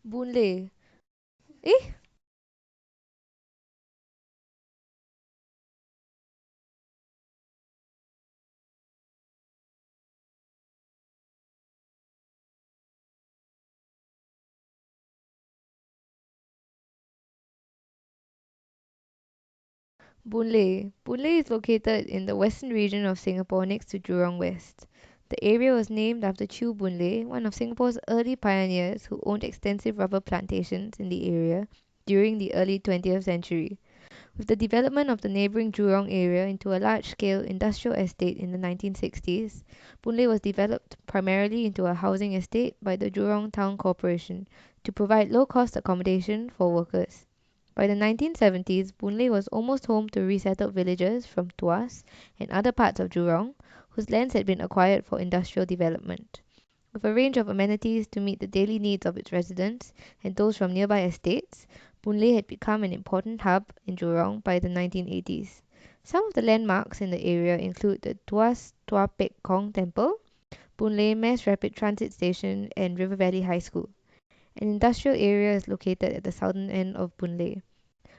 Boon Lay. Eh? Boon Lay. Boon Lay is located in the western region of Singapore next to Jurong West. The area was named after Chew Boon Lay, one of Singapore's early pioneers who owned extensive rubber plantations in the area during the early 20th century. With the development of the neighbouring Jurong area into a large-scale industrial estate in the 1960s, Boon Lay was developed primarily into a housing estate by the Jurong Town Corporation to provide low-cost accommodation for workers. By the 1970s, Boon Lay was almost home to resettled villagers from Tuas and other parts of Jurong, whose lands had been acquired for industrial development. With a range of amenities to meet the daily needs of its residents and those from nearby estates, Boon Lay had become an important hub in Jurong by the 1980s. Some of the landmarks in the area include the Tuas Tua Pek Kong Temple, Boon Lay Mass Rapid Transit Station, and River Valley High School. An industrial area is located at the southern end of Boon Lay.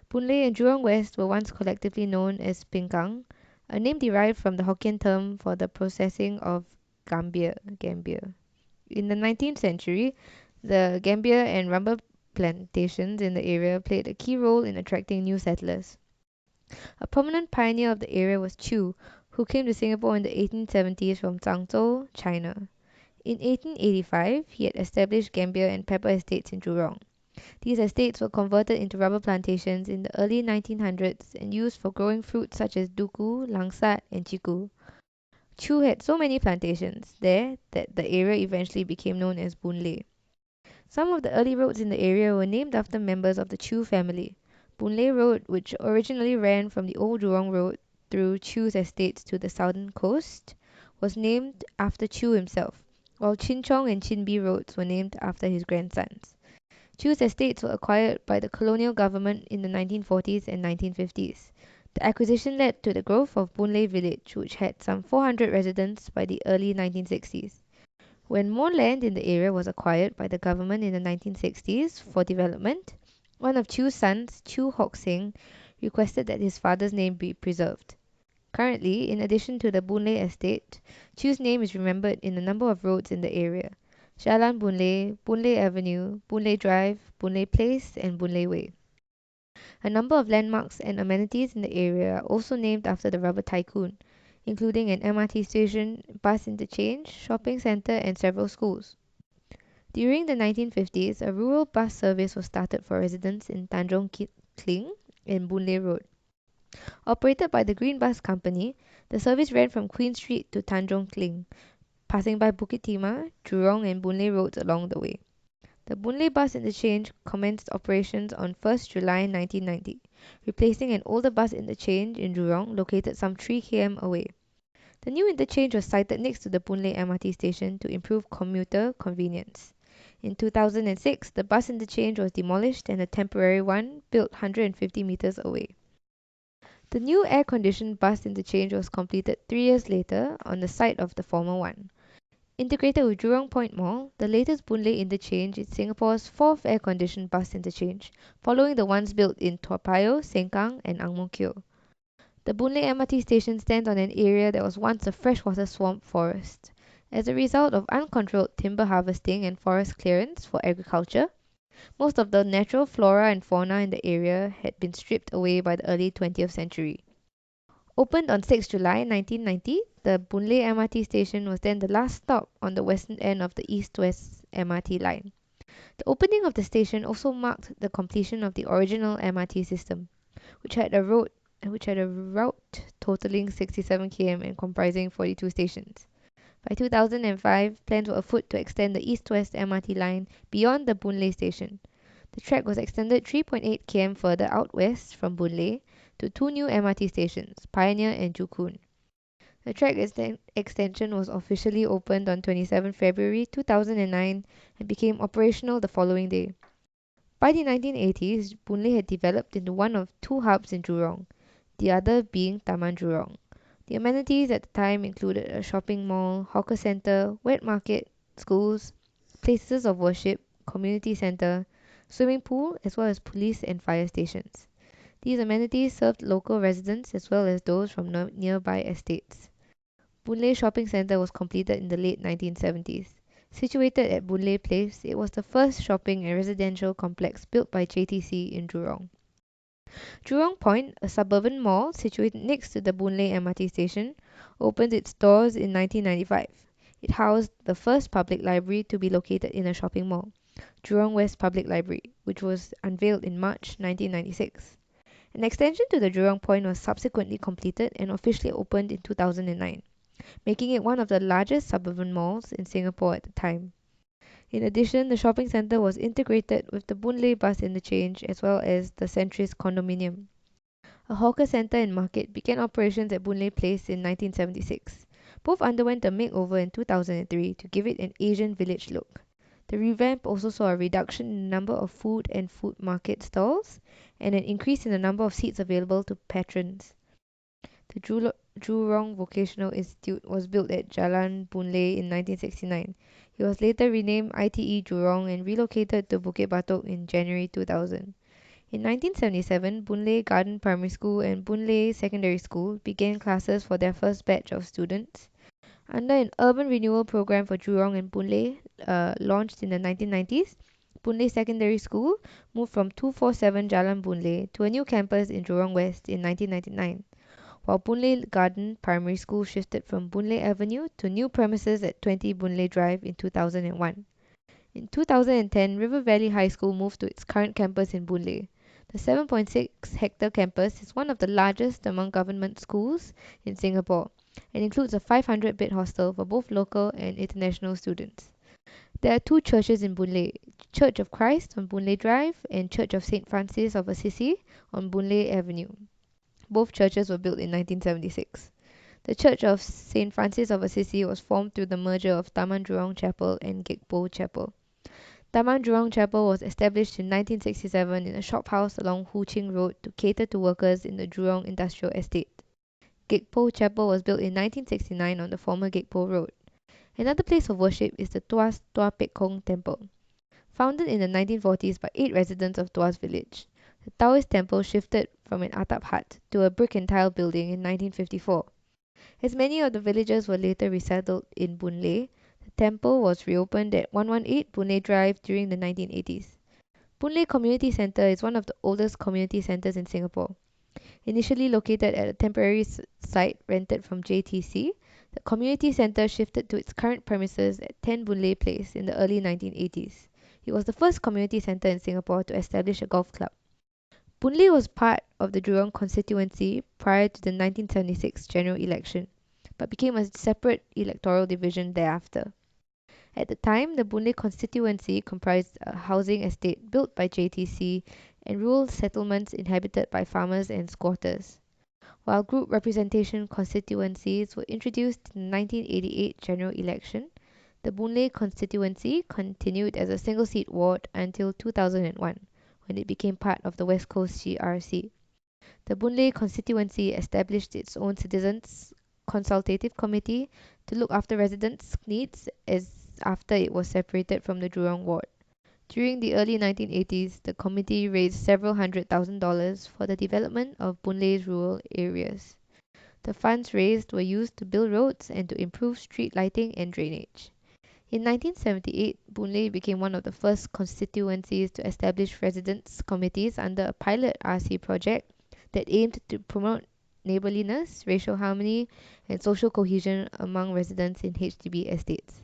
Boon Lay and Jurong West were once collectively known as Pingkang, a name derived from the Hokkien term for the processing of gambia. In the 19th century, the gambia and rubber plantations in the area played a key role in attracting new settlers. A prominent pioneer of the area was Chu, who came to Singapore in the 1870s from Zhangzhou, China. In 1885, he had established gambia and pepper estates in Jurong. These estates were converted into rubber plantations in the early 1900s and used for growing fruits such as duku, langsat, and chiku. Chu had so many plantations there that the area eventually became known as Boon Lay. Some of the early roads in the area were named after members of the Chu family. Boon Lay Road, which originally ran from the old Jurong Road through Chu's estates to the southern coast, was named after Chu himself, while Chin Chong and Chin Bee roads were named after his grandsons. Chu's estates were acquired by the colonial government in the 1940s and 1950s. The acquisition led to the growth of Boon Lay Village, which had some 400 residents by the early 1960s. When more land in the area was acquired by the government in the 1960s for development, one of Chu's sons, Chu Hock Seng, requested that his father's name be preserved. Currently, in addition to the Boon Lay estate, Chu's name is remembered in a number of roads in the area: Jalan Boon Lay Avenue, Boon Lay Drive, Boon Lay Place, and Boon Lay Way. A number of landmarks and amenities in the area are also named after the rubber tycoon, including an MRT station, bus interchange, shopping centre, and several schools. During the 1950s, a rural bus service was started for residents in Tanjong Kling and Boon Lay Road. Operated by the Green Bus Company, the service ran from Queen Street to Tanjong Kling, passing by Bukit Timah, Jurong, and Boon Lay roads along the way. The Boon Lay bus interchange commenced operations on 1st July 1990, replacing an older bus interchange in Jurong located some 3 km away. The new interchange was sited next to the Boon Lay MRT station to improve commuter convenience. In 2006, the bus interchange was demolished and a temporary one built 150 meters away. The new air-conditioned bus interchange was completed 3 years later on the site of the former one. Integrated with Jurong Point Mall, the latest Boon Lay interchange is Singapore's fourth air-conditioned bus interchange, following the ones built in Toa Payoh, Sengkang, and Ang Mo Kio. The Boon Lay MRT station stands on an area that was once a freshwater swamp forest. As a result of uncontrolled timber harvesting and forest clearance for agriculture, most of the natural flora and fauna in the area had been stripped away by the early 20th century. Opened on 6 July 1990, the Boon Lay MRT station was then the last stop on the western end of the east-west MRT line. The opening of the station also marked the completion of the original MRT system, which had a route totaling 67 km and comprising 42 stations. By 2005, plans were afoot to extend the east-west MRT line beyond the Boon Lay station. The track was extended 3.8 km further out west from Boon Lay to two new MRT stations, Pioneer and Joo Koon. The track extension was officially opened on 27 February 2009 and became operational the following day. By the 1980s, Boon Lay had developed into one of two hubs in Jurong, the other being Taman Jurong. The amenities at the time included a shopping mall, hawker centre, wet market, schools, places of worship, community centre, swimming pool, as well as police and fire stations. These amenities served local residents as well as those from nearby estates. Boon Lay Shopping Centre was completed in the late 1970s. Situated at Boon Lay Place, it was the first shopping and residential complex built by JTC in Jurong. Jurong Point, a suburban mall situated next to the Boon Lay MRT station, opened its doors in 1995. It housed the first public library to be located in a shopping mall, Jurong West Public Library, which was unveiled in March 1996. An extension to the Jurong Point was subsequently completed and officially opened in 2009, making it one of the largest suburban malls in Singapore at the time. In addition, the shopping centre was integrated with the Boon Lay bus interchange as well as the Centris condominium. A hawker centre and market began operations at Boon Lay Place in 1976. Both underwent a makeover in 2003 to give it an Asian village look. The revamp also saw a reduction in the number of food and food market stalls and an increase in the number of seats available to patrons. The Jurong Vocational Institute was built at Jalan Boon Lay in 1969. It was later renamed ITE Jurong and relocated to Bukit Batok in January 2000. In 1977, Boon Lay Garden Primary School and Boon Lay Secondary School began classes for their first batch of students. Under an urban renewal program for Jurong and Boon Lay, launched in the 1990s, Boon Lay Secondary School moved from 247 Jalan Boon Lay to a new campus in Jurong West in 1999, while Boon Lay Garden Primary School shifted from Boon Lay Avenue to new premises at 20 Boon Lay Drive in 2001. In 2010, River Valley High School moved to its current campus in Boon Lay. The 7.6-hectare campus is one of the largest among government schools in Singapore and includes a 500-bed hostel for both local and international students. There are two churches in Boon Lay, Church of Christ on Boon Lay Drive and Church of Saint Francis of Assisi on Boon Lay Avenue. Both churches were built in 1976. The Church of Saint Francis of Assisi was formed through the merger of Taman Jurong Chapel and Gek Po Chapel. Taman Jurong Chapel was established in 1967 in a shophouse along Hu Ching Road to cater to workers in the Jurong Industrial Estate. Gek Po Chapel was built in 1969 on the former Gek Po Road. Another place of worship is the Tuas Tua Pek Kong Temple. Founded in the 1940s by 8 residents of Tuas Village, the Taoist temple shifted from an atap hut to a brick and tile building in 1954. As many of the villagers were later resettled in Boon Lay, the temple was reopened at 118 Boon Lay Drive during the 1980s. Boon Lay Community Centre is one of the oldest community centres in Singapore. Initially located at a temporary site rented from JTC, the community centre shifted to its current premises at 10 Boon Lay Place in the early 1980s. It was the first community centre in Singapore to establish a golf club. Boon Lay was part of the Jurong constituency prior to the 1976 general election, but became a separate electoral division thereafter. At the time, the Boon Lay constituency comprised a housing estate built by JTC and rural settlements inhabited by farmers and squatters. While group representation constituencies were introduced in the 1988 general election, the Boon Lay constituency continued as a single-seat ward until 2001, when it became part of the West Coast GRC. The Boon Lay constituency established its own citizens consultative committee to look after residents' needs as after it was separated from the Jurong ward. During the early 1980s, the committee raised several $100,000 for the development of Boon Lay's rural areas. The funds raised were used to build roads and to improve street lighting and drainage. In 1978, Boon Lay became one of the first constituencies to establish residents' committees under a pilot RC project that aimed to promote neighbourliness, racial harmony, and social cohesion among residents in HDB estates.